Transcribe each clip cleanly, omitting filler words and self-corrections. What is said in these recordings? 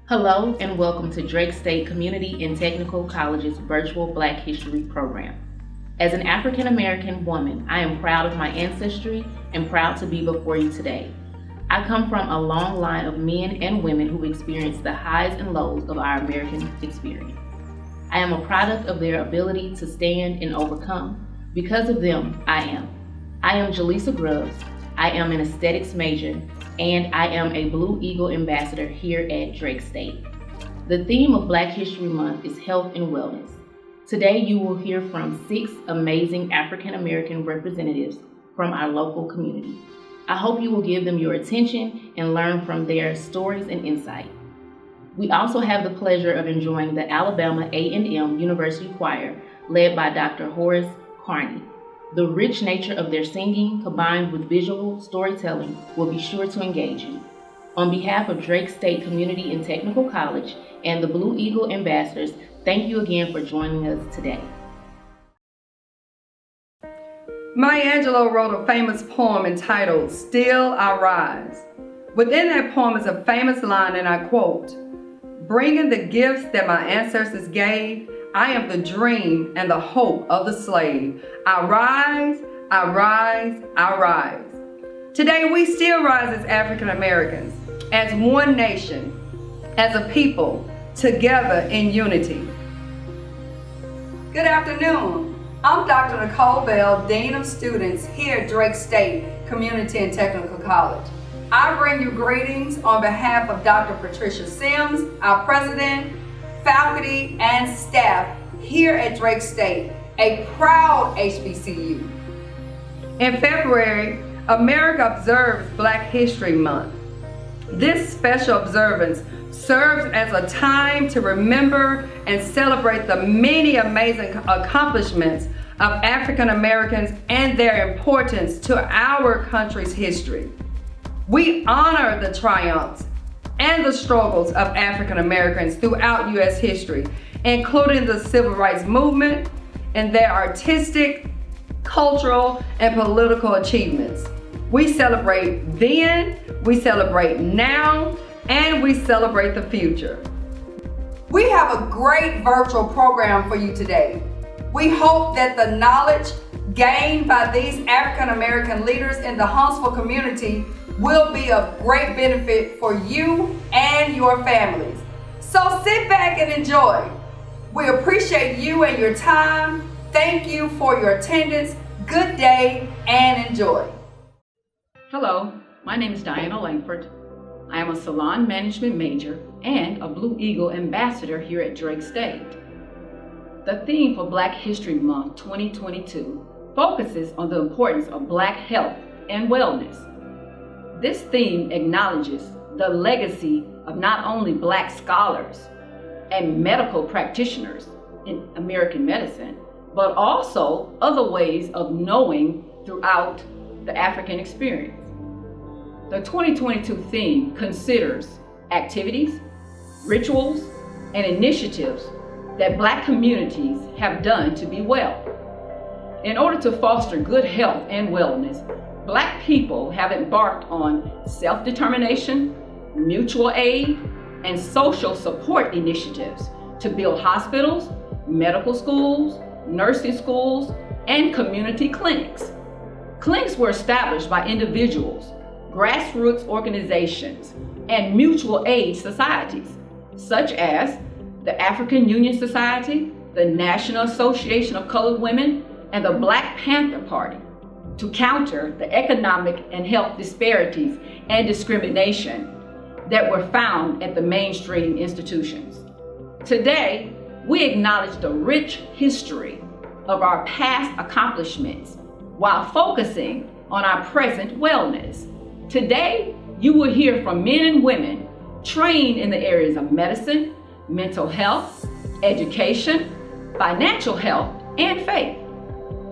Hello and welcome to Drake State Community and Technical College's virtual Black History program. As an African American woman, I am proud of my ancestry and proud to be before you today. I come from a long line of men and women who experienced the highs and lows of our American experience. I am a product of their ability to stand and overcome. Because of them, I am. I am Jaleesa Grubbs. I am an aesthetics major, and I am a Blue Eagle ambassador here at Drake State. The theme of Black History Month is health and wellness. Today you will hear from 6 amazing African American representatives from our local community. I hope you will give them your attention and learn from their stories and insight. We also have the pleasure of enjoying the Alabama A&M University Choir led by Dr. Horace Carney. The rich nature of their singing, combined with visual storytelling, will be sure to engage you. On behalf of Drake State Community and Technical College and the Blue Eagle Ambassadors, thank you again for joining us today. Maya Angelou wrote a famous poem entitled, "Still I Rise." Within that poem is a famous line, and I quote, "Bringing the gifts that my ancestors gave, I am the dream and the hope of the slave. I rise, I rise, I rise." Today we still rise as African Americans, as one nation, as a people, together in unity. Good afternoon. I'm Dr. Nicole Bell, Dean of Students here at Drake State Community and Technical College. I bring you greetings on behalf of Dr. Patricia Sims, our president, faculty, and staff here at Drake State, a proud HBCU. In February, America observes Black History Month. This special observance serves as a time to remember and celebrate the many amazing accomplishments of African Americans and their importance to our country's history. We honor the triumphs and the struggles of African Americans throughout U.S. history, including the Civil Rights Movement and their artistic, cultural, and political achievements. We celebrate then, we celebrate now, and we celebrate the future. We have a great virtual program for you today. We hope that the knowledge gained by these African American leaders in the Huntsville community will be of great benefit for you and your families. So sit back and enjoy. We appreciate you and your time. Thank you for your attendance. Good day and enjoy. Hello, my name is Diana Langford. I am a salon management major and a Blue Eagle ambassador here at Drake State. The theme for Black History Month 2022 focuses on the importance of Black health and wellness. This theme acknowledges the legacy of not only Black scholars and medical practitioners in American medicine, but also other ways of knowing throughout the African experience. The 2022 theme considers activities, rituals, and initiatives that Black communities have done to be well. In order to foster good health and wellness, Black people have embarked on self-determination, mutual aid, and social support initiatives to build hospitals, medical schools, nursing schools, and community clinics. Clinics were established by individuals, grassroots organizations, and mutual aid societies, such as the African Union Society, the National Association of Colored Women, and the Black Panther Party, to counter the economic and health disparities and discrimination that were found at the mainstream institutions. Today, we acknowledge the rich history of our past accomplishments while focusing on our present wellness. Today, you will hear from men and women trained in the areas of medicine, mental health, education, financial health, and faith.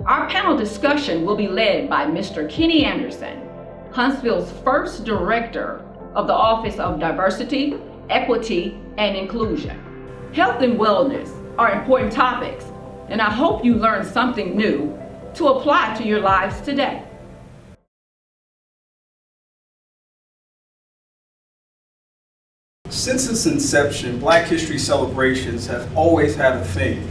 Our panel discussion will be led by Mr. Kenny Anderson, Huntsville's first director of the Office of Diversity, Equity, and Inclusion. Health and wellness are important topics, and I hope you learn something new to apply to your lives today. Since its inception, Black History celebrations have always had a theme.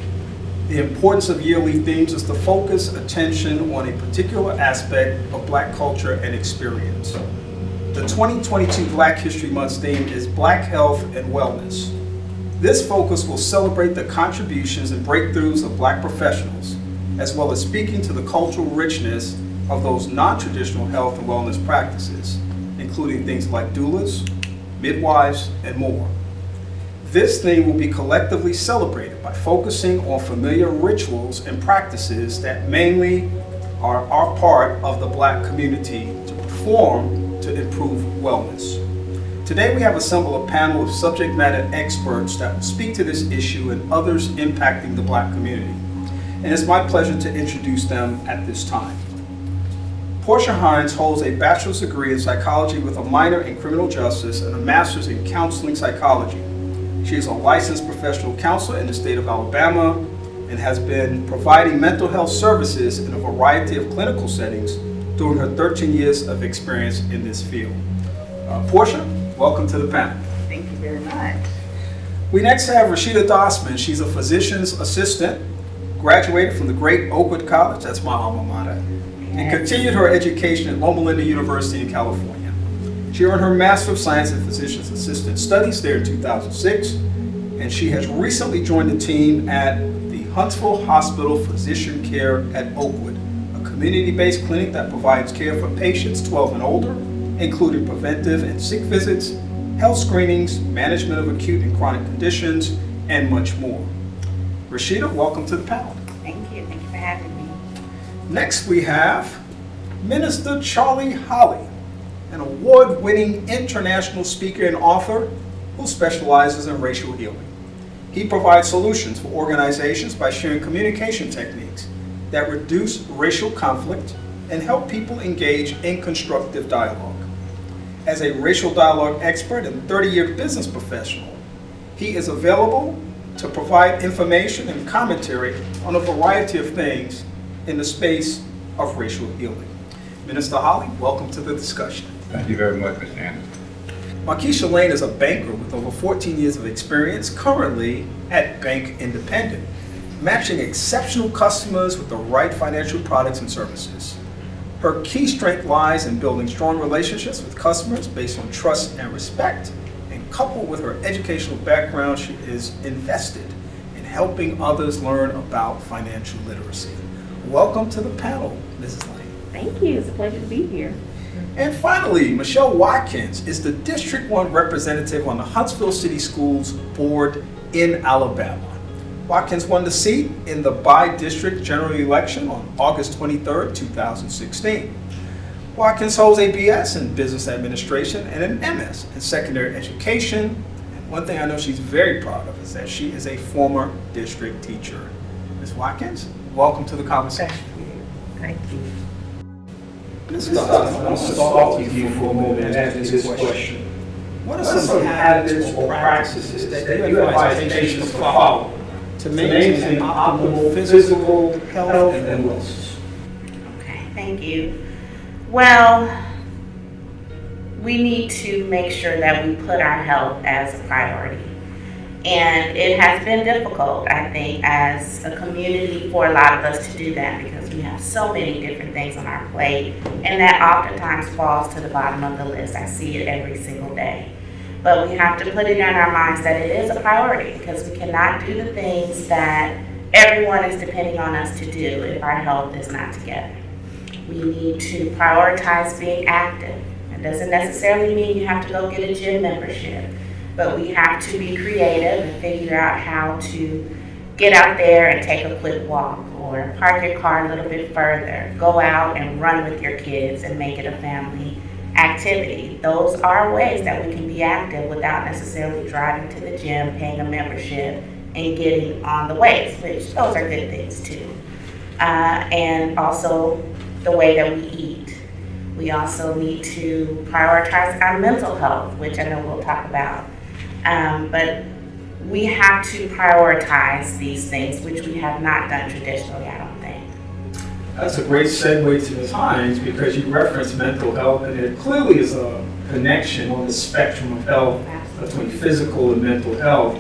The importance of yearly themes is to focus attention on a particular aspect of Black culture and experience. The 2022 Black History Month theme is Black Health and Wellness. This focus will celebrate the contributions and breakthroughs of Black professionals, as well as speaking to the cultural richness of those non-traditional health and wellness practices, including things like doulas, midwives, and more. This theme will be collectively celebrated by focusing on familiar rituals and practices that mainly are part of the Black community to perform to improve wellness. Today we have assembled a panel of subject matter experts that will speak to this issue and others impacting the Black community. And it's my pleasure to introduce them at this time. Portia Hines holds a bachelor's degree in psychology with a minor in criminal justice and a master's in counseling psychology. She is a licensed professional counselor in the state of Alabama and has been providing mental health services in a variety of clinical settings during her 13 years of experience in this field. Portia, welcome to the panel. Thank you very much. We next have Rashida Dossman. She's a physician's assistant, graduated from the great Oakwood College, that's my alma mater, and continued her education at Loma Linda University in California. She earned her Master of Science in Physician's Assistant Studies there in 2006, and she has recently joined the team at the Huntsville Hospital Physician Care at Oakwood, a community-based clinic that provides care for patients 12 and older, including preventive and sick visits, health screenings, management of acute and chronic conditions, and much more. Rashida, welcome to the panel. Thank you for having me. Next we have Minister Charlie Holly, an award-winning international speaker and author who specializes in racial healing. He provides solutions for organizations by sharing communication techniques that reduce racial conflict and help people engage in constructive dialogue. As a racial dialogue expert and 30-year business professional, he is available to provide information and commentary on a variety of things in the space of racial healing. Minister Holly, welcome to the discussion. Thank you very much, Mr. Anderson. Markeisha Lane is a banker with over 14 years of experience, currently at Bank Independent, matching exceptional customers with the right financial products and services. Her key strength lies in building strong relationships with customers based on trust and respect, and coupled with her educational background, she is invested in helping others learn about financial literacy. Welcome to the panel, Mrs. Lane. Thank you. It's a pleasure to be here. And finally, Michelle Watkins is the District 1 representative on the Huntsville City Schools Board in Alabama. Watkins won the seat in the by-district general election on August 23, 2016. Watkins holds a BS in Business Administration and an MS in Secondary Education. And one thing I know she's very proud of is that she is a former district teacher. Ms. Watkins, welcome to the conversation. Thank you. Ms. Dawson, I want to start with you for a moment and ask this question. What are some habits or practices that you advise patients to follow to maintain optimal physical health and wellness? Okay, thank you. Well, we need to make sure that we put our health as a priority. And it has been difficult, I think, as a community for a lot of us to do that because we have so many different things on our plate, and that oftentimes falls to the bottom of the list. I see it every single day. But we have to put it in our minds that it is a priority because we cannot do the things that everyone is depending on us to do if our health is not together. We need to prioritize being active. It doesn't necessarily mean you have to go get a gym membership. But we have to be creative and figure out how to get out there and take a quick walk or park your car a little bit further. Go out and run with your kids and make it a family activity. Those are ways that we can be active without necessarily driving to the gym, paying a membership, and getting on the weights, which those are good things too. And also the way that we eat. We also need to prioritize our mental health, which I know we'll talk about. But we have to prioritize these things, which we have not done traditionally, I don't think. That's a great segue to Ms. Hines because you referenced mental health, and there clearly is a connection on the spectrum of health between physical and mental health.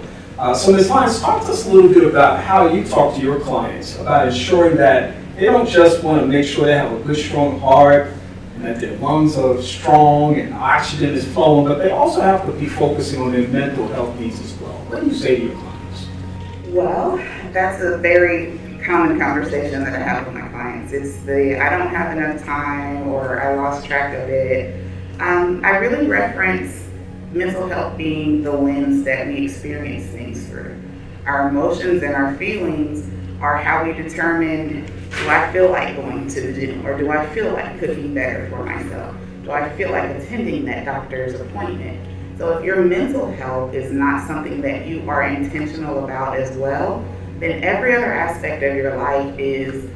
So Ms. Hines, talk to us a little bit about how you talk to your clients about ensuring that they don't just want to make sure they have a good, strong heart, and that their lungs are strong and oxygen is flowing, but they also have to be focusing on their mental health needs as well. What do you say to your clients? Well, that's a very common conversation that I have with my clients. It's the I don't have enough time or I lost track of it. I really reference mental health being the lens that we experience things through. Our emotions and our feelings are how we determine, do I feel like going to the gym, or do I feel like cooking better for myself? Do I feel like attending that doctor's appointment? So if your mental health is not something that you are intentional about as well, then every other aspect of your life it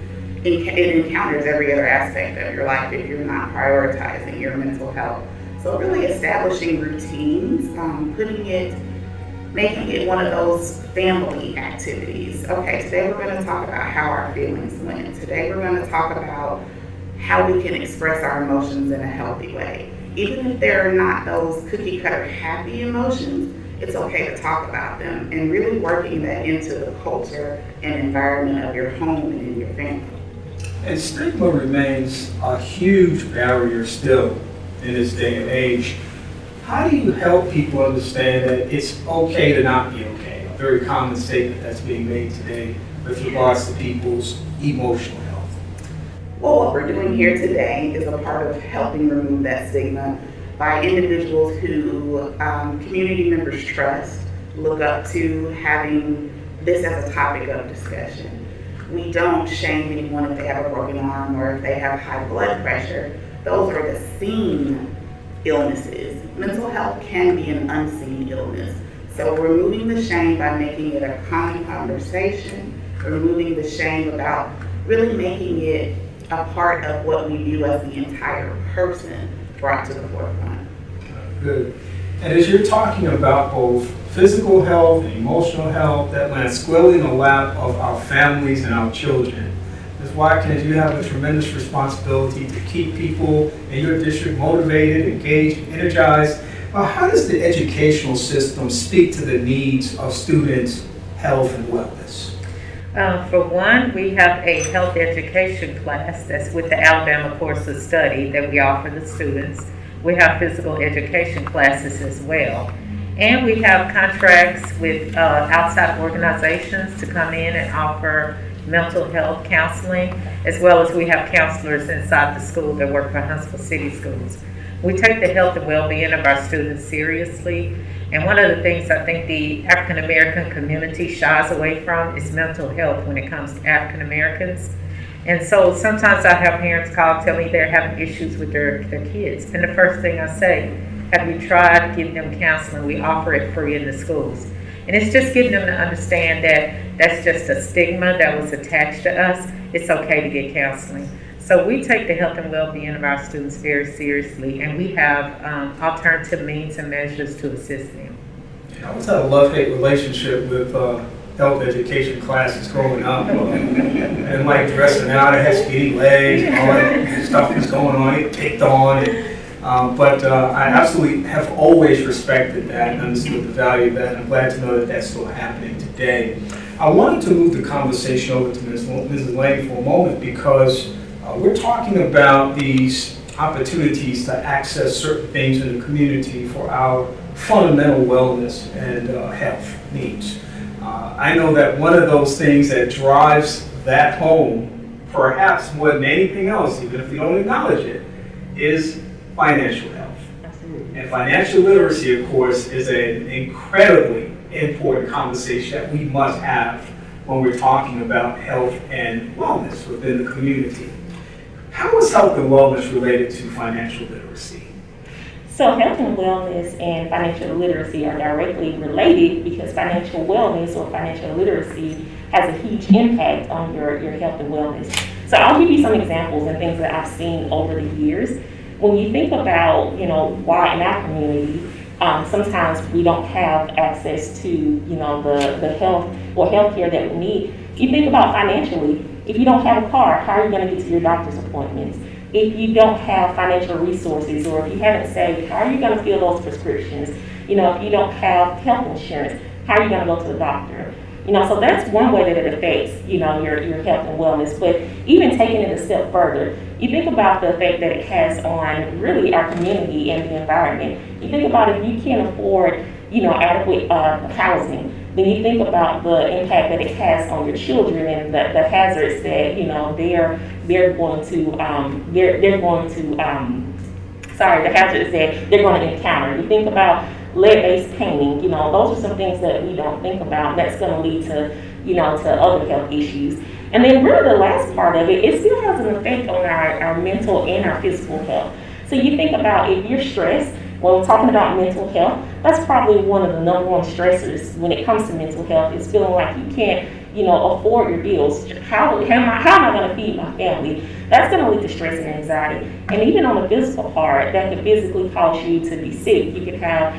encounters every other aspect of your life if you're not prioritizing your mental health. So really establishing routines, making it one of those family activities. Okay, today we're going to talk about how our feelings went. Today we're going to talk about how we can express our emotions in a healthy way. Even if they're not those cookie cutter happy emotions, it's okay to talk about them and really working that into the culture and environment of your home and in your family. And stigma remains a huge barrier still in this day and age. How do you help people understand that it's okay to not be okay? A very common statement that's being made today with regards to people's emotional health. Well, what we're doing here today is a part of helping remove that stigma by individuals who community members trust, look up to, having this as a topic of discussion. We don't shame anyone if they have a broken arm or if they have high blood pressure. Those are the seen illnesses. Mental health can be an unseen illness. So removing the shame by making it a common conversation, removing the shame about really making it a part of what we view as the entire person brought to the forefront. Good. And as you're talking about both physical health and emotional health, that lands squarely in the lap of our families and our children. Ms. Watkins, you have a tremendous responsibility to keep people in your district motivated, engaged, energized. How does the educational system speak to the needs of students' health and wellness? For one, we have a health education class that's with the Alabama course of study that we offer the students. We have physical education classes as well. And we have contracts with outside organizations to come in and offer mental health counseling, as well as we have counselors inside the school that work for Huntsville City Schools. We take the health and well-being of our students seriously, and one of the things I think the African American community shies away from is mental health when it comes to African Americans. And so sometimes I have parents call, tell me they're having issues with their kids, and the first thing I say, have you tried giving them counseling? We offer it free in the schools. And it's just getting them to understand that that's just a stigma that was attached to us. It's okay to get counseling. So we take the health and well-being of our students very seriously, and we have alternative means and measures to assist them. I always had a love-hate relationship with health education classes growing up. And like dressing out, I had skinny legs, and all that stuff was going on, it picked on. But I absolutely have always respected that and understood the value of that. And I'm glad to know that that's still happening today. I wanted to move the conversation over to Mrs. Lang for a moment because we're talking about these opportunities to access certain things in the community for our fundamental wellness and health needs. I know that one of those things that drives that home, perhaps more than anything else, even if we don't acknowledge it, is financial health. Absolutely. And financial literacy, of course, is an incredibly important conversation that we must have when we're talking about health and wellness within the community. How is health and wellness related to financial literacy? So health and wellness and financial literacy are directly related because financial wellness or financial literacy has a huge impact on your health and wellness. So I'll give you some examples and things that I've seen over the years. When you think about, why in our community, sometimes we don't have access to, the health or healthcare that we need. You think about financially, if you don't have a car, how are you going to get to your doctor's appointments? If you don't have financial resources or if you haven't saved, how are you going to fill those prescriptions? If you don't have health insurance, how are you going to go to the doctor? So that's one way that it affects, your health and wellness. But even taking it a step further, you think about the effect that it has on really our community and the environment. You think about if you can't afford, adequate housing, then you think about the impact that it has on your children and the hazards that the hazards that they're going to encounter. You think about lead-based painting. Those are some things that we don't think about. That's going to lead to to other health issues. And then really the last part of it still has an effect on our mental and our physical health. So you think about if you're stressed. When we're talking about mental health, that's probably one of the number one stressors when it comes to mental health is feeling like you can't, afford your bills. How am I going to feed my family? That's going to lead to stress and anxiety. And even on the physical part, that can physically cause you to be sick. You can have,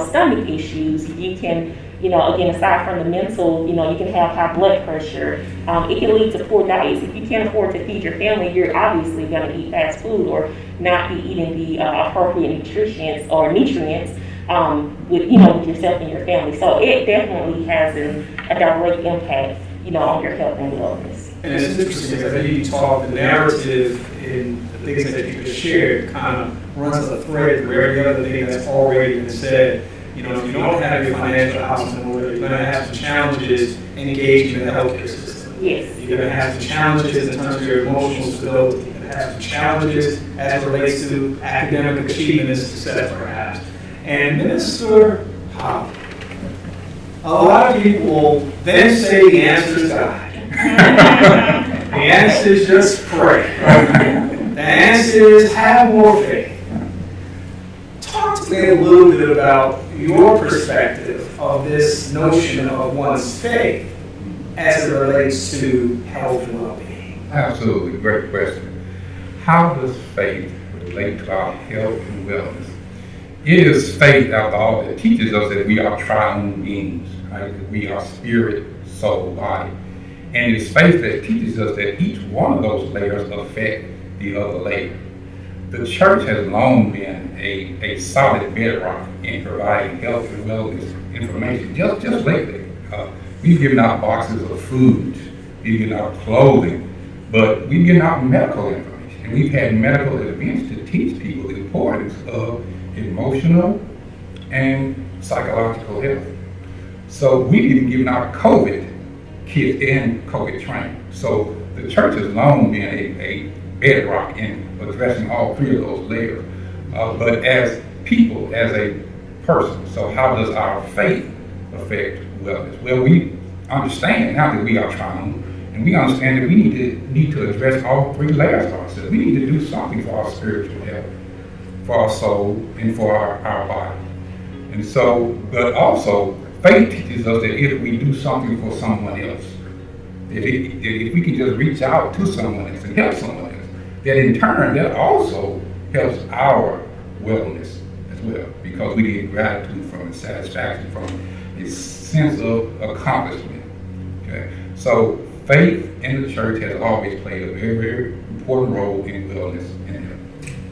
stomach issues. You can, again, aside from the mental, you can have high blood pressure. It can lead to poor diets. If you can't afford to feed your family, you're obviously going to eat fast food or not be eating the appropriate nutrients with yourself and your family. So it definitely has a direct impact, on your health and wellness. And it's interesting because I hear you talk, the narrative in the things that you just shared kind of runs a thread through every other thing that's already been said. If you don't have your financial house in order, you're going to have some challenges engaging in the healthcare system. Yes. You're going to have some challenges in terms of your emotional stability. You're going to have some challenges as it relates to academic achievement and success, perhaps. And Minister Holly, a lot of people then say the answer is God. The answer is just pray. The answer is have more faith. Talk to me a little bit about your perspective of this notion of one's faith as it relates to health and well-being. Absolutely, great question. How does faith relate to our health and wellness? It is faith, after all, that teaches us that we are triune beings, right? That we are spirit, soul, body. And it's faith that teaches us that each one of those layers affect the other layer. The church has long been a solid bedrock in providing health and wellness information. Just lately, we've given out boxes of food, we've given out clothing, but we've given out medical information. And we've had medical events to teach people the importance of emotional and psychological health. So we've even given out COVID kits and COVID training. So the church has long been a bedrock in addressing all three of those layers. But as people, as a person, so how does our faith affect wellness? Well, we understand now that we are triune, and we understand that we need to address all three layers of ourselves. We need to do something for our spiritual health, for our soul, and for our body. And so, but also, faith teaches us that if we do something for someone else, if we can just reach out to someone else and help someone else, that in turn, that also helps our wellness as well, because we get gratitude from it, satisfaction from it, a sense of accomplishment. Okay? So faith in the church has always played a very, very important role in wellness and health.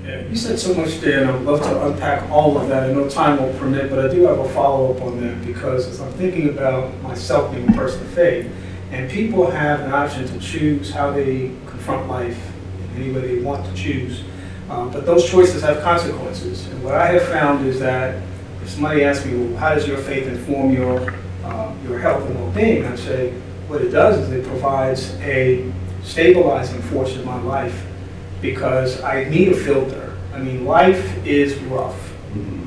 Yeah, you said so much there, and I would love to unpack all of that. I know time won't permit, but I do have a follow-up on that, because as I'm thinking about myself being a person of faith, and people have an option to choose how they confront life in any way they want to choose, but those choices have consequences. And what I have found is that if somebody asks me, well, how does your faith inform your health and well-being, I'd say what it does is it provides a stabilizing force in my life, because I need a filter. I mean, life is rough,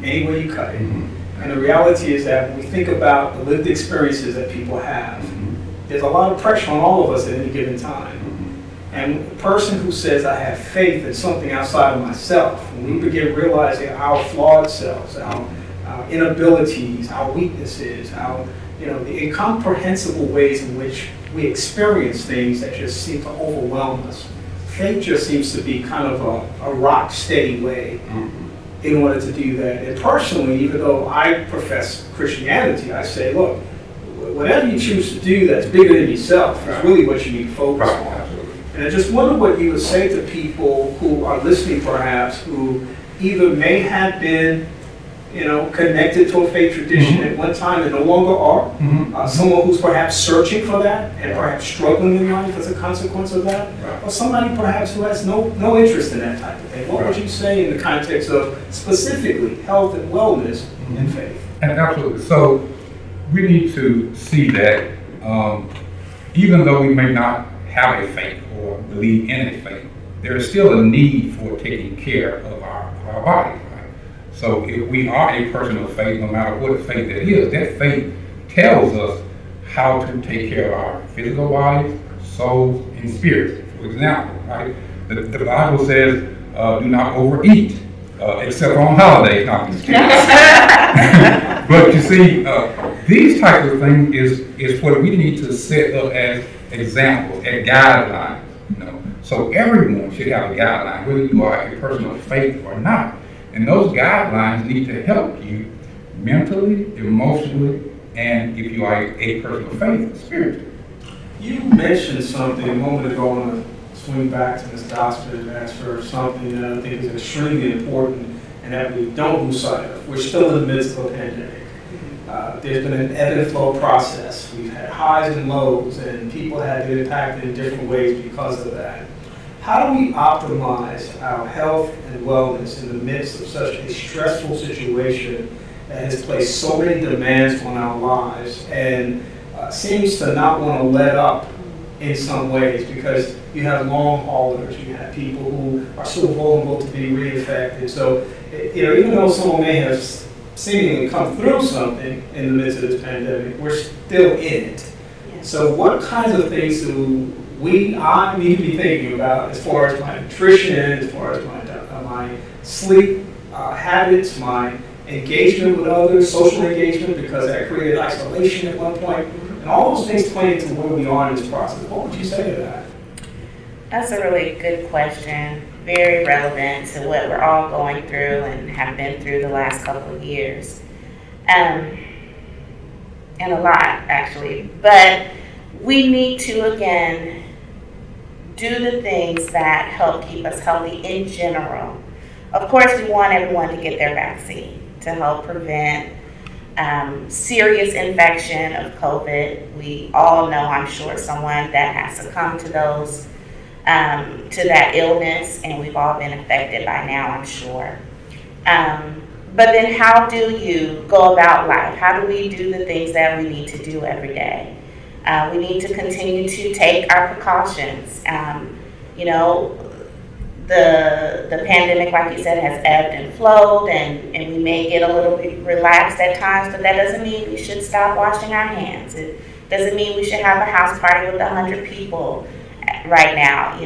any way you cut it. And the reality is that when we think about the lived experiences that people have, there's a lot of pressure on all of us at any given time. And the person who says, I have faith in something outside of myself, when we begin realizing our flawed selves, our inabilities, our weaknesses, our, the incomprehensible ways in which we experience things that just seem to overwhelm us, faith just seems to be kind of a rock steady way in order to do that. And personally, even though I profess Christianity, I say, look, whatever you choose to do that's bigger than yourself is really what you need to focus on. And I just wonder what you would say to people who are listening, perhaps, who either may have been, connected to a faith tradition at one time and no longer are. Someone who's perhaps searching for that and perhaps struggling in life as a consequence of that. Or somebody perhaps who has no interest in that type of thing. What would you say in the context of specifically health and wellness and faith? And absolutely. So we need to see that even though we may not have a faith or believe in a faith, there is still a need for taking care of our body. So if we are a person of faith, no matter what faith that is, that faith tells us how to take care of our physical bodies, souls, and spirits. For example, right? The Bible says, do not overeat, except on holidays, not just But you see, these types of things is what we need to set up as examples, as guidelines. So everyone should have a guideline, whether you are a person of faith or not. And those guidelines need to help you mentally, emotionally, and if you are a person of faith, spiritually. You mentioned something a moment ago. I want to swing back to Ms. Dospin and ask her something that I think is extremely important and that we don't lose sight of. We're still in the midst of a pandemic. There's been an ebb and flow process. We've had highs and lows, and people have been impacted in different ways because of that. How do we optimize our health and wellness in the midst of such a stressful situation that has placed so many demands on our lives and seems to not want to let up in some ways, because you have long haulers, you have people who are so vulnerable to be reinfected. So, even though someone may have seemingly come through something in the midst of this pandemic, we're still in it. So what kinds of things do I need to be thinking about as far as my nutrition, as far as my sleep habits, my engagement with others, social engagement, because that created isolation at one point, and all those things play into where we are in this process. What would you say to that? That's a really good question. Very relevant to what we're all going through and have been through the last couple of years. And a lot, actually. But we need to, again, do the things that help keep us healthy in general. Of course, we want everyone to get their vaccine to help prevent serious infection of COVID. We all know, I'm sure, someone that has succumbed to those, to that illness, and we've all been affected by now, I'm sure. But then how do you go about life? How do we do the things that we need to do every day? We need to continue to take our precautions. The pandemic, like you said, has ebbed and flowed, and we may get a little bit relaxed at times, but that doesn't mean we should stop washing our hands. It doesn't mean we should have a house party with 100 people right now,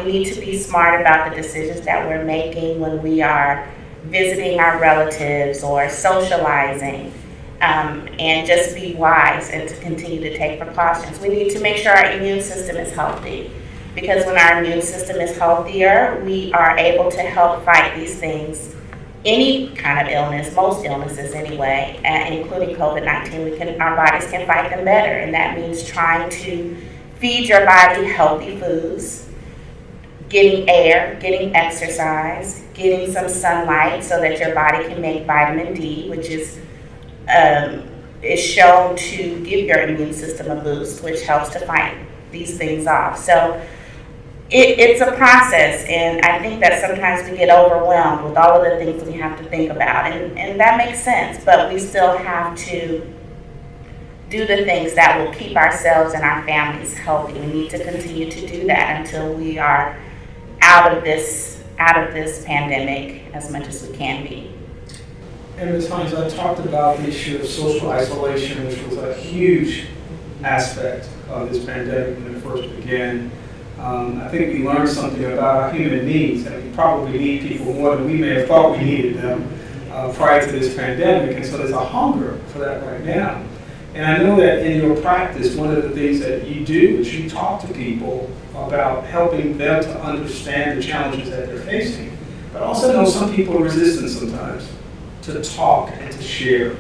We need to be smart about the decisions that we're making when we are visiting our relatives or socializing, and just be wise and to continue to take precautions. We need to make sure our immune system is healthy, because when our immune system is healthier, we are able to help fight these things. Any kind of illness, most illnesses anyway, including COVID-19, our bodies can fight them better. And that means trying to feed your body healthy foods, getting air, getting exercise, getting some sunlight so that your body can make vitamin D, which is shown to give your immune system a boost, which helps to fight these things off. So it's a process, and I think that sometimes we get overwhelmed with all of the things we have to think about, and that makes sense, but we still have to do the things that will keep ourselves and our families healthy. We need to continue to do that until we are out of this pandemic as much as we can be. And Ms. Hines, I talked about the issue of social isolation, which was a huge aspect of this pandemic when it first began. I think we learned something about our human needs, and we probably need people more than we may have thought we needed them prior to this pandemic, and so there's a hunger for that right now. And I know that in your practice, one of the things that you do is you talk to people about helping them to understand the challenges that they're facing, but also know some people are resistant sometimes to talk and to share.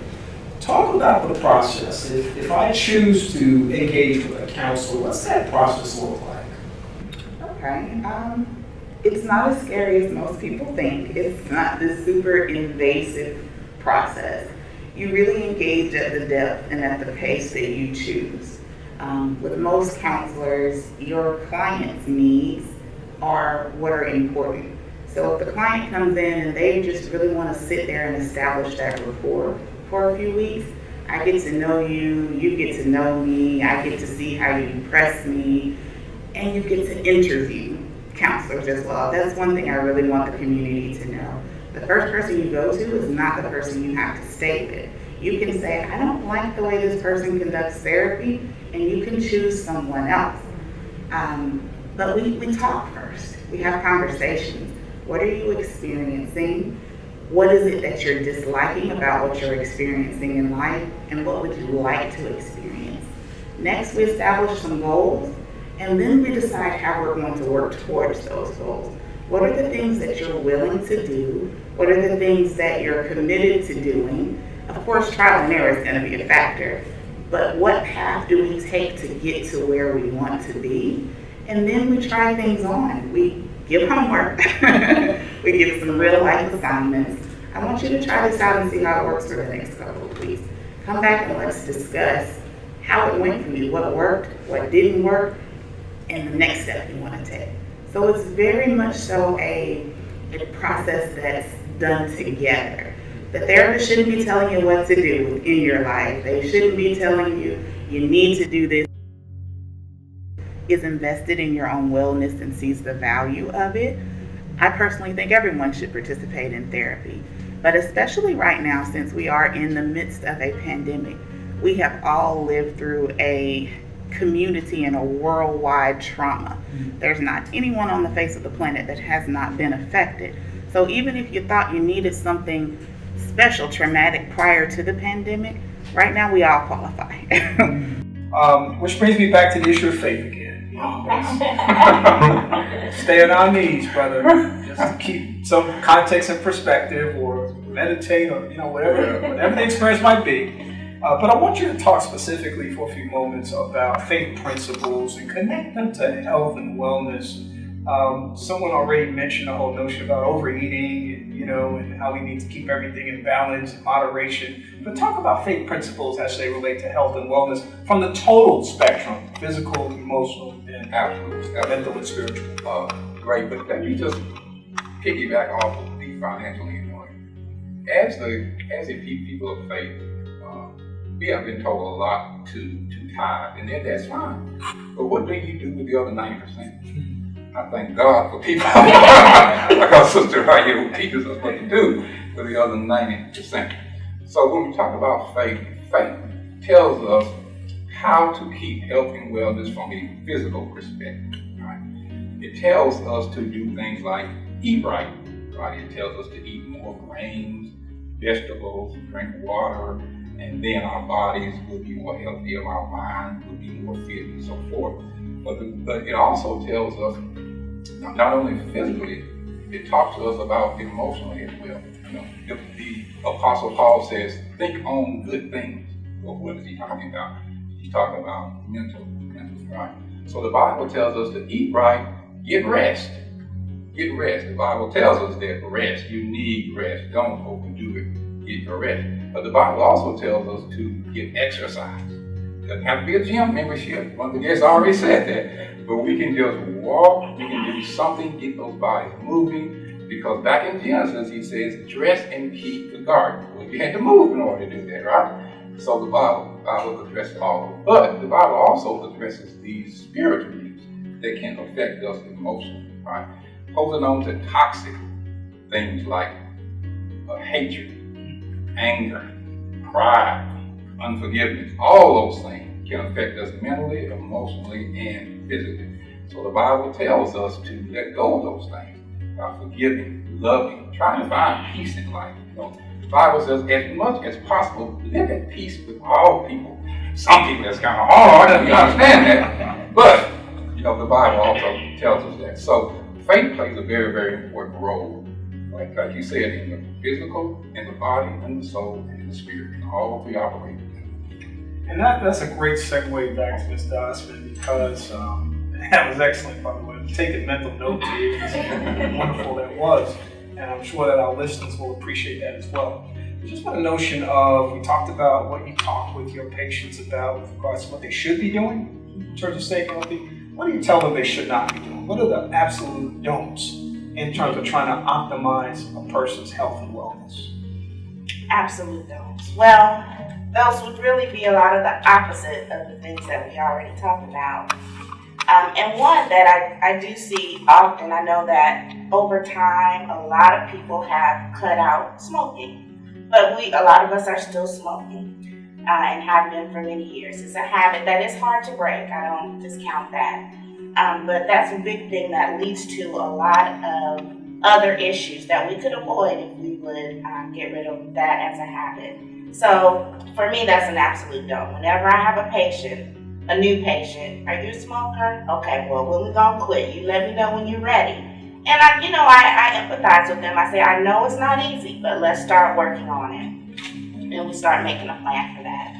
Talk about the process. If I choose to engage with a counselor, what's that process look like? Okay. It's not as scary as most people think. It's not this super invasive process. You really engage at the depth and at the pace that you choose. With most counselors, your client's needs are what are important. So if the client comes in and they just really want to sit there and establish that rapport for a few weeks, I get to know you, you get to know me, I get to see how you impress me, and you get to interview counselors as well. That's one thing I really want the community to know. The first person you go to is not the person you have to stay with. You can say, I don't like the way this person conducts therapy, and you can choose someone else. But we talk first. We have conversations. What are you experiencing? What is it that you're disliking about what you're experiencing in life? And what would you like to experience? Next, we establish some goals, and then we decide how we're going to work towards those goals. What are the things that you're willing to do? What are the things that you're committed to doing? Of course, trial and error is going to be a factor, but what path do we take to get to where we want to be? And then we try things on. We give homework. We give some real life assignments. I want you to try this out and see how it works for the next couple of weeks. Come back and let's discuss how it went for you, what worked, what didn't work, and the next step you want to take. So it's very much so a process that's done together. The therapist shouldn't be telling you what to do in your life. They shouldn't be telling you, you need to do this. Is invested in your own wellness and sees the value of it. I personally think everyone should participate in therapy, but especially right now, since we are in the midst of a pandemic, we have all lived through a community and a worldwide trauma. There's not anyone on the face of the planet that has not been affected. So even if you thought you needed something special, traumatic prior to the pandemic, right now we all qualify. Which brings me back to the issue of faith again. Stay on our knees, brother, just to keep some context and perspective, or meditate, or whatever the experience might be. But I want you to talk specifically for a few moments about faith principles and connect them to health and wellness. Someone already mentioned the whole notion about overeating, and how we need to keep everything in balance, moderation. But talk about faith principles as they relate to health and wellness from the total spectrum: physical, emotional, and Absolutely. mental and spiritual. Great, but let me just piggyback off of the financial endpoint. As a people of faith, we have been told a lot to tithe, and that's fine. But what do you do with the other 90%? I thank God for people like our sister right here who teaches us what to do with the other 90%. So when we talk about faith tells us how to keep health and wellness from a physical perspective. Right? It tells us to do things like eat right. Right? It tells us to eat more grains, vegetables, drink water, and then our bodies will be more healthy, and our mind will be more fit, and so forth. But it also tells us, not only physically, it talks to us about emotionally as well. If the Apostle Paul says, think on good things, well, what is he talking about? He's talking about mental, right? So the Bible tells us to eat right, get rest. Get rest. The Bible tells us that rest, you need rest. Don't overdo it. Get your rest. But the Bible also tells us to get exercise. It doesn't have to be a gym membership. One of the guests already said that. But we can just walk, we can do something, get those bodies moving. Because back in Genesis, he says, dress and keep the garden. Well, you had to move in order to do that, right? So the Bible addresses all of it. But the Bible also addresses these spiritual needs that can affect us emotionally, right? Holding on to toxic things like hatred, anger, pride, unforgiveness, all those things can affect us mentally, emotionally, and physically. So the Bible tells us to let go of those things by forgiving, loving, trying to find peace in life. The Bible says, as much as possible, live at peace with all people. Some people, that's kind of hard, we understand that. But, the Bible also tells us that. So, faith plays a very, very important role, like you said, in the physical, in the body, in the soul, and in the spirit, in all we operate in. And that's a great segue back to Ms. Dossman, because that was excellent, by the way. Taking mental notes here, how wonderful that was. And I'm sure that our listeners will appreciate that as well. Just for the notion of, we talked about what you talk with your patients about with regards to what they should be doing in terms of staying healthy. What do you tell them they should not be doing? What are the absolute don'ts in terms of trying to optimize a person's health and wellness? Absolute don'ts. Well, those would really be a lot of the opposite of the things that we already talked about. And one that I do see often, I know that over time, a lot of people have cut out smoking, but a lot of us are still smoking and have been for many years. It's a habit that is hard to break. I don't discount that. But that's a big thing that leads to a lot of other issues that we could avoid if we would get rid of that as a habit. So for me, that's an absolute don't. Whenever I have a new patient, are you a smoker? Okay, well, when we gonna quit? You let me know when you're ready. And I empathize with them. I say, I know it's not easy, but let's start working on it. And we start making a plan for that.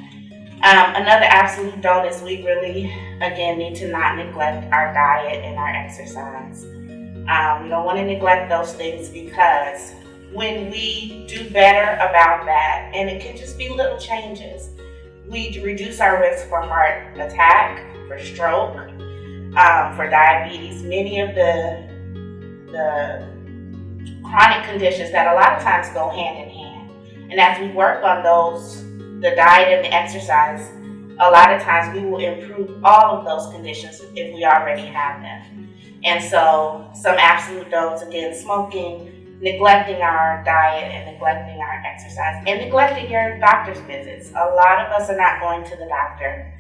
Another absolute don't is we really, again, need to not neglect our diet and our exercise. We don't want to neglect those things, because when we do better about that, and it can just be little changes, we reduce our risk for heart attack, for stroke, for diabetes, many of the chronic conditions that a lot of times go hand in hand. And as we work on those, the diet and the exercise, a lot of times we will improve all of those conditions if we already have them. And so some absolute don'ts, again, smoking, neglecting our diet and neglecting our exercise, and neglecting your doctor's visits. A lot of us are not going to the doctor.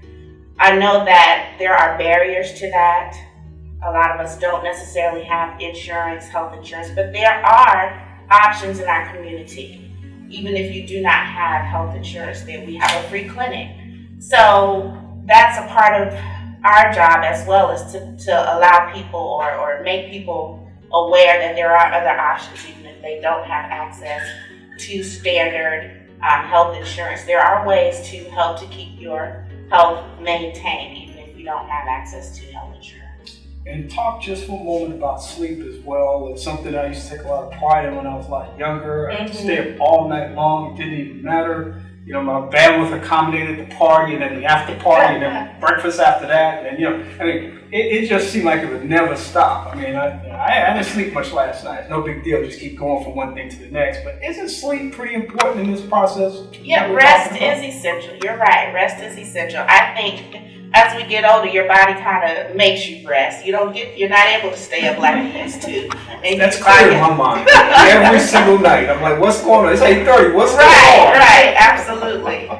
I know that there are barriers to that. A lot of us don't necessarily have insurance, health insurance, but there are options in our community. Even if you do not have health insurance, then we have a free clinic. So that's a part of our job as well, is to allow people or make people aware that there are other options, even if they don't have access to standard health insurance. There are ways to help to keep your health maintained, even if you don't have access to health insurance. And talk just for a moment about sleep as well. It's something I used to take a lot of pride in when I was a lot younger. I would stay up all night long. It didn't even matter. My bandwidth accommodated the party, and then the after party, and then breakfast after that. And it just seemed like it would never stop. I didn't sleep much last night. No big deal. Just keep going from one thing to the next. But isn't sleep pretty important in this process? Yeah, rest is essential. You're right. Rest is essential. I think as we get older, your body kind of makes you rest. You're not able to stay up like you used to. And that's clear in my mind. Every single night, I'm like, what's going on? It's 8:30. What's going on? Right, absolutely.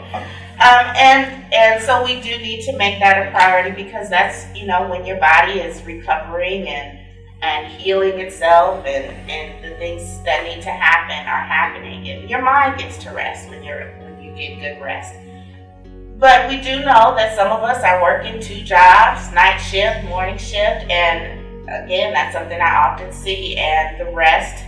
And so we do need to make that a priority, because that's, when your body is recovering and healing itself, and the things that need to happen are happening, and your mind gets to rest when you're you get good rest. But we do know that some of us are working 2 jobs, night shift, morning shift, and again, that's something I often see, and the rest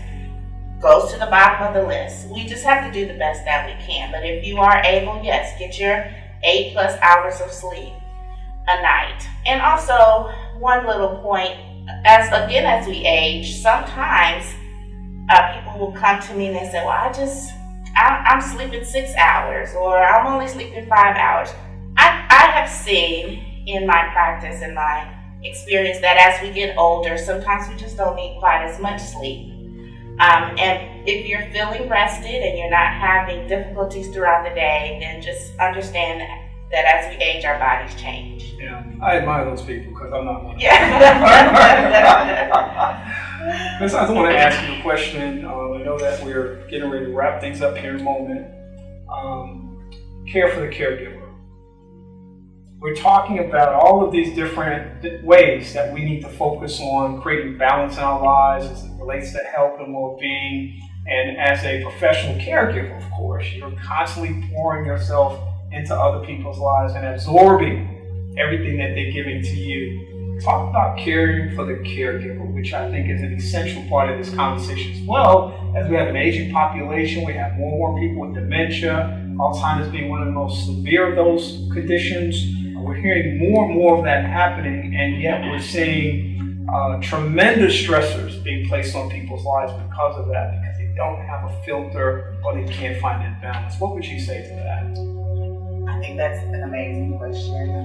goes to the bottom of the list. We just have to do the best that we can. But if you are able, yes, get your 8+ hours of sleep a night. And also, one little point, as we age, sometimes people will come to me and they say, well, I'm sleeping 6 hours, or I'm only sleeping 5 hours. I have seen in my practice, in my experience, that as we get older, sometimes we just don't need quite as much sleep. And if you're feeling rested and you're not having difficulties throughout the day, then just understand that as we age, our bodies change. Yeah, I admire those people because I'm not one of them. Yeah. Miss, I want to ask you a question. I know that we're getting ready to wrap things up here in a moment. Care for the caregiver. We're talking about all of these different ways that we need to focus on creating balance in our lives as it relates to health and well-being. And as a professional caregiver, of course, you're constantly pouring yourself into other people's lives and absorbing everything that they're giving to you. Talk about caring for the caregiver, which I think is an essential part of this conversation as well. As we have an aging population, we have more and more people with dementia, Alzheimer's being one of the most severe of those conditions. We're hearing more and more of that happening, and yet we're seeing tremendous stressors being placed on people's lives because of that, because they don't have a filter or they can't find that balance. What would you say to that? I think that's an amazing question.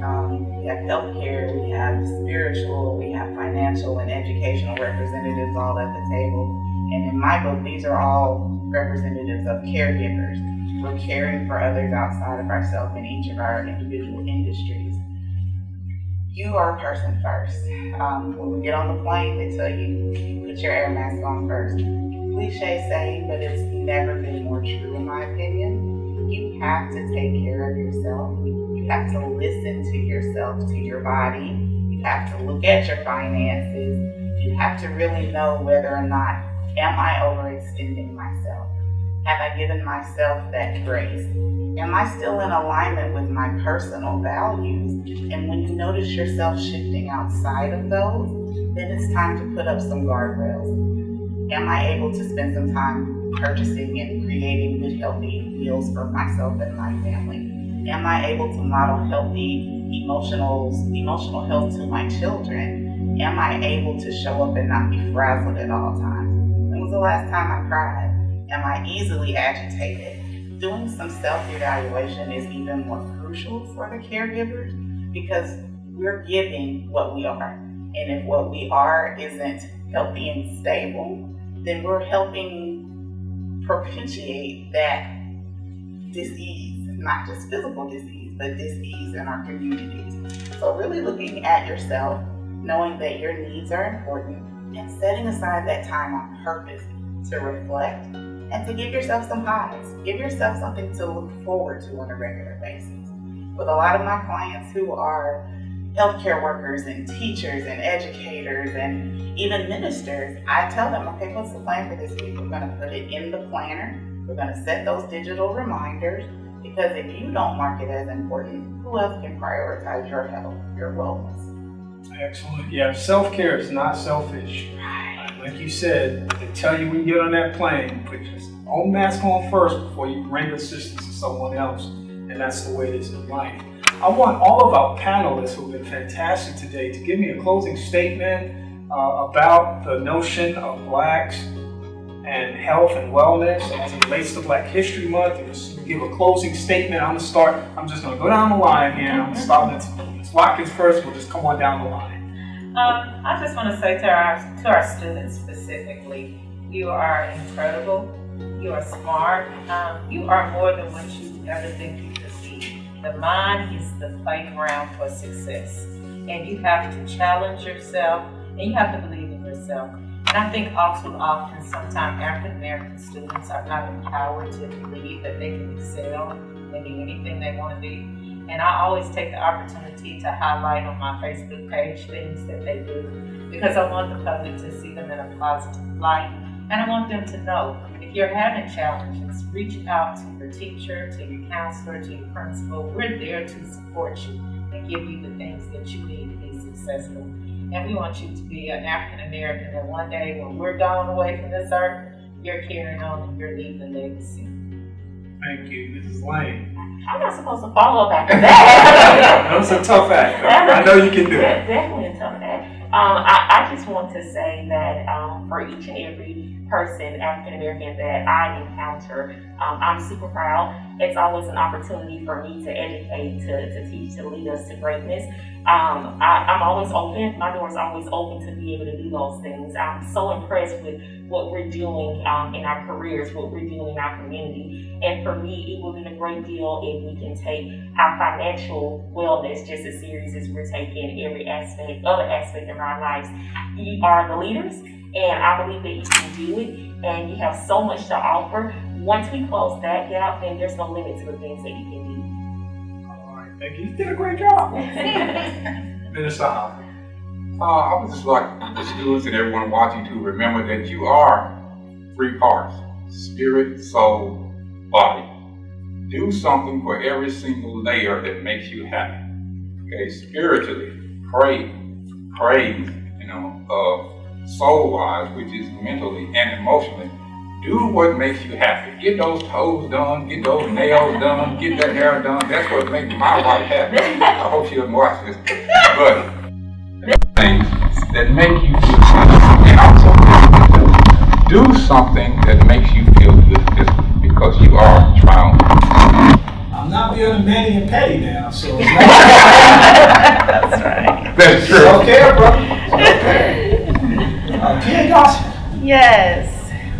We have healthcare, we have spiritual, we have financial and educational representatives all at the table. And in my book, these are all representatives of caregivers. We're caring for others outside of ourselves in each of our individual industries. You are a person first. When we get on the plane, they tell you, put your air mask on first. Cliche saying, but it's never been more true in my opinion. You have to take care of yourself. You have to listen to yourself, to your body. You have to look at your finances. You have to really know whether or not, am I overextending myself? Have I given myself that grace? Am I still in alignment with my personal values? And when you notice yourself shifting outside of those, then it's time to put up some guardrails. Am I able to spend some time purchasing and creating good, healthy meals for myself and my family? Am I able to model healthy emotional health to my children? Am I able to show up and not be frazzled at all times? When was the last time I cried? Am I easily agitated? Doing some self-evaluation is even more crucial for the caregivers because we're giving what we are. And if what we are isn't healthy and stable, then we're helping perpetuate that disease, not just physical disease, but disease in our communities. So really looking at yourself, knowing that your needs are important, and setting aside that time on purpose to reflect and to give yourself some highs. Give yourself something to look forward to on a regular basis. With a lot of my clients who are healthcare workers and teachers and educators and even ministers, I tell them, okay, what's the plan for this week? We're going to put it in the planner. We're going to set those digital reminders because if you don't mark it as important, who else can prioritize your health, your wellness? Excellent. Yeah, self-care is not selfish. Like you said, they tell you when you get on that plane, put your own mask on first before you render assistance to someone else. And that's the way it is in life. I want all of our panelists who have been fantastic today to give me a closing statement about the notion of Blacks and health and wellness as it relates to Black History Month. And just give a closing statement. I'm just going to go down the line here. I'm starting with Ms. Watkins first. We'll just come on down the line. I just want to say to our students specifically, you are incredible. You are smart. You are more than what you ever think you could be. The mind is the playground for success. And you have to challenge yourself and you have to believe in yourself. And I think all too often, sometimes African American students are not empowered to believe that they can excel and be anything they want to be. And I always take the opportunity to highlight on my Facebook page things that they do because I want the public to see them in a positive light. And I want them to know, if you're having challenges, reach out to your teacher, to your counselor, to your principal. We're there to support you and give you the things that you need to be successful. And we want you to be an African American that one day when we're gone away from this earth, you're carrying on and you're leaving a legacy. Thank you, Mrs. Lane. I'm not supposed to follow up after that. That was a tough act. I know you can do it. Definitely a tough act. I just want to say that for each and every person, African American, that I encounter, I'm super proud. It's always an opportunity for me to educate, to teach, to lead us to greatness. I'm always open. My door is always open to be able to do those things. I'm so impressed with what we're doing in our careers, what we're doing in our community. And for me, it will be a great deal if we can take our financial wellness just as serious as we're taking every other aspect of our lives. You are the leaders, and I believe that you can do it, and you have so much to offer. Once we close that gap, then there's no limit to the things that you can do. All right, thank you. You did a great job. Minister Howard. I would just like the students and everyone watching to remember that you are 3 parts: spirit, soul, body. Do something for every single layer that makes you happy. Okay, spiritually, pray, praise, soul-wise, which is mentally and emotionally. Do what makes you happy. Get those toes done, get those nails done, get that hair done. That's what makes my wife happy. I hope she doesn't watch this. But things that make you feel good, and also do something that makes you feel good just because you are trying. I'm not being Manny and Petty now, so. That's right. That's true. Self-care, bro. Self-care. Tia Gossip. Yes.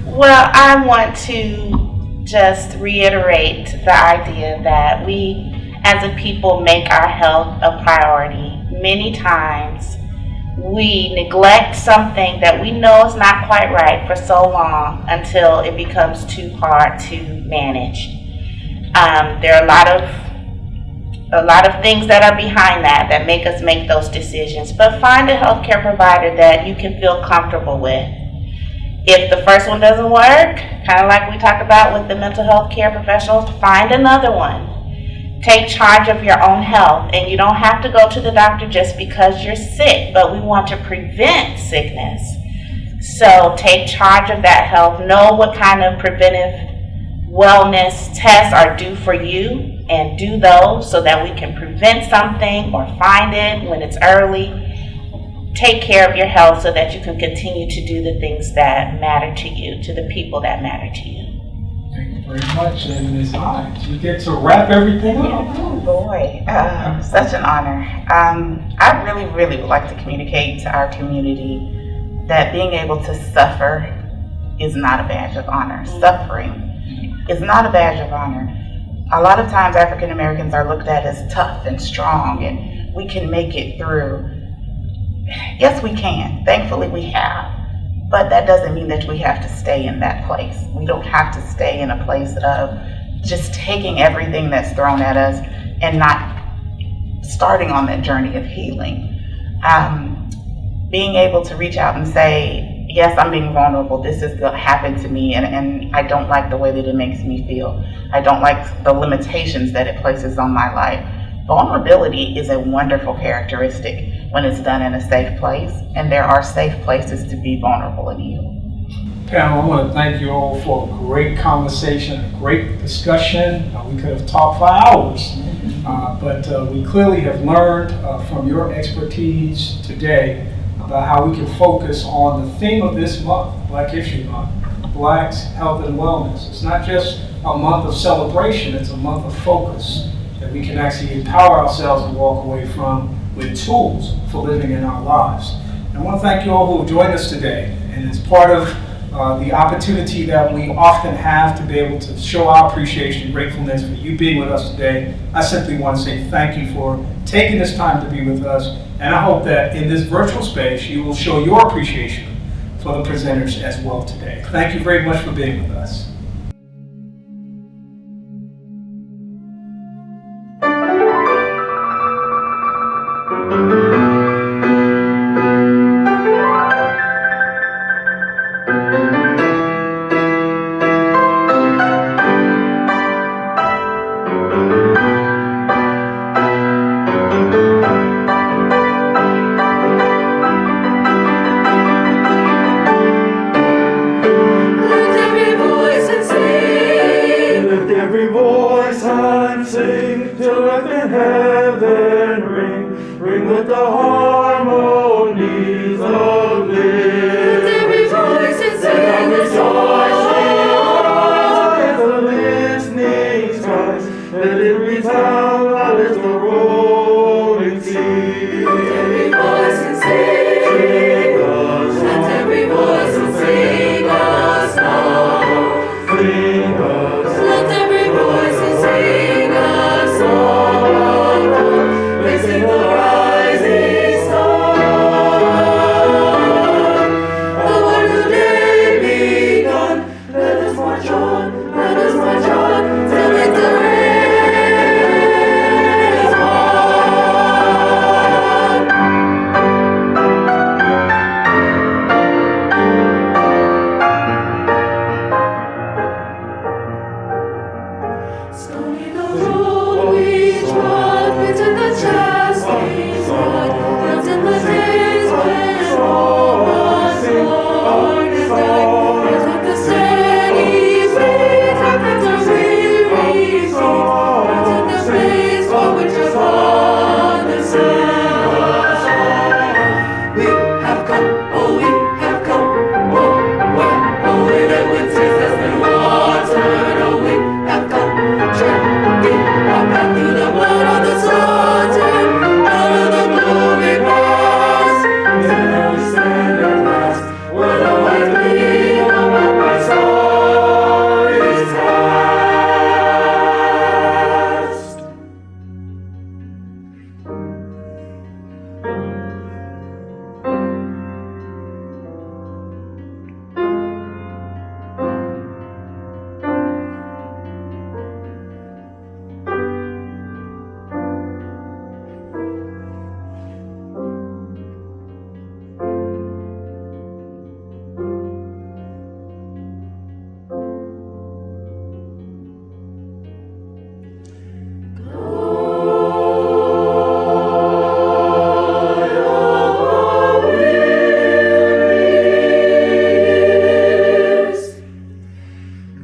Well, I want to just reiterate the idea that we as a people make our health a priority. Many times we neglect something that we know is not quite right for so long until it becomes too hard to manage. There are a lot of things that are behind that make us make those decisions. But find a healthcare provider that you can feel comfortable with. If the first one doesn't work, kind of like we talked about with the mental health care professionals, find another one. Take charge of your own health, and you don't have to go to the doctor just because you're sick, but we want to prevent sickness. So take charge of that health. Know what kind of preventive wellness tests are due for you, and do those so that we can prevent something or find it when it's early. Take care of your health so that you can continue to do the things that matter to you, to the people that matter to you. Thank you very much, and Ms. Hines, you get to wrap everything up. Oh boy, such an honor. I really, really would like to communicate to our community that being able to suffer is not a badge of honor. Suffering is not a badge of honor. A lot of times African Americans are looked at as tough and strong, and we can make it through. Yes, we can. Thankfully, we have. But that doesn't mean that we have to stay in that place. We don't have to stay in a place of just taking everything that's thrown at us and not starting on that journey of healing. Being able to reach out and say, yes, I'm being vulnerable. This is what happened to me, and I don't like the way that it makes me feel. I don't like the limitations that it places on my life. Vulnerability is a wonderful characteristic when it's done in a safe place, and there are safe places to be vulnerable and heal. Panel, I want to thank you all for a great conversation, a great discussion. We could have talked for hours, but we clearly have learned from your expertise today about how we can focus on the theme of this month, Black History Month, Blacks, Health and Wellness. It's not just a month of celebration, it's a month of focus that we can actually empower ourselves and walk away from with tools for living in our lives. And I want to thank you all who have joined us today. And as part of the opportunity that we often have to be able to show our appreciation and gratefulness for you being with us today, I simply want to say thank you for taking this time to be with us. And I hope that in this virtual space, you will show your appreciation for the presenters as well today. Thank you very much for being with us. every voice and sing, till earth and heaven ring, ring with the harmonies of living. Let every voice and sing the song. The listening skies, let it resound loud as the rolling sea. Let every voice and sing a song. Let every voice and sing a song. Sing a song. Let every voice and sing a song. They sing the rising star. Oh, what a day begun. Let us march on. Let us march on till victory is won. Stony the road we trod, bitter the chastisements rod, built in the days when Romans born and died. Yet with the steady faith and victory we feed, built in the place for which our fathers sang. We have come, oh we have come, oh where, oh where that with tears has been watered, oh we have come, treading our path through the blood of the slaughtered, out of the gloomy past, till we stand at last, where the white gleam of my soul is cast.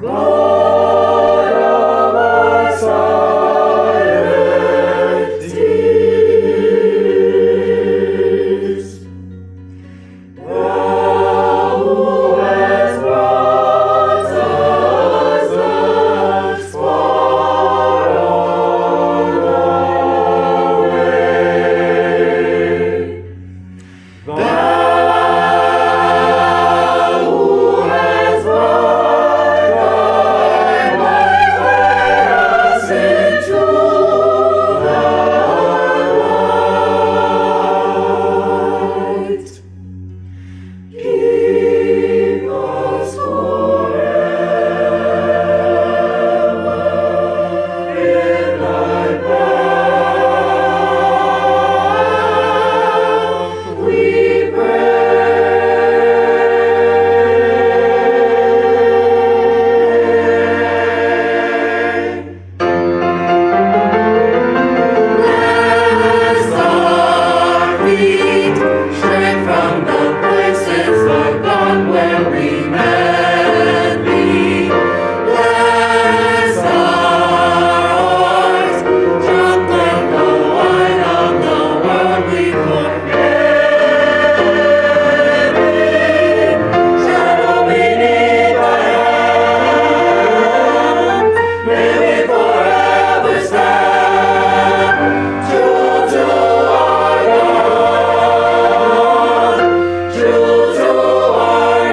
God of our silent tears, Thou who hast brought us thus far on the way, Thou who hast brought thy light us into the light, keep us forever in thy path, we pray. Lest our feet stray from the places forgone where we met thee. Lest our hearts, drunk like the wine of the world, we forget thee. Shadow beneath thy hand, may we forever stand, true to our God, true to our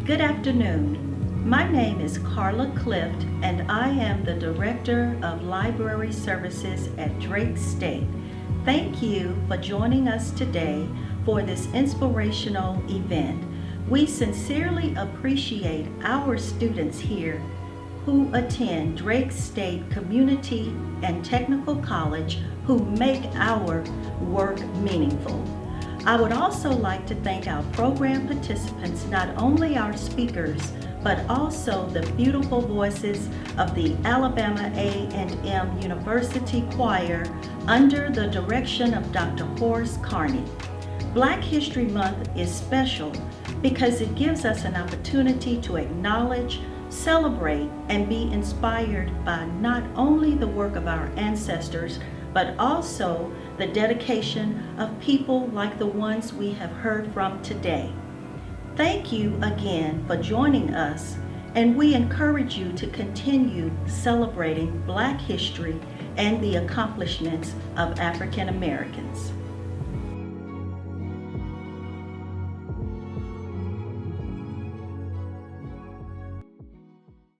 Good afternoon. My name is Carla Clift, and I am the Director of Library Services at Drake State. Thank you for joining us today for this inspirational event. We sincerely appreciate our students here who attend Drake State Community and Technical College who make our work meaningful. I would also like to thank our program participants, not only our speakers, but also the beautiful voices of the Alabama A&M University Choir under the direction of Dr. Horace Carney. Black History Month is special because it gives us an opportunity to acknowledge, celebrate, and be inspired by not only the work of our ancestors, but also the dedication of people like the ones we have heard from today. Thank you again for joining us, and we encourage you to continue celebrating Black history and the accomplishments of African Americans.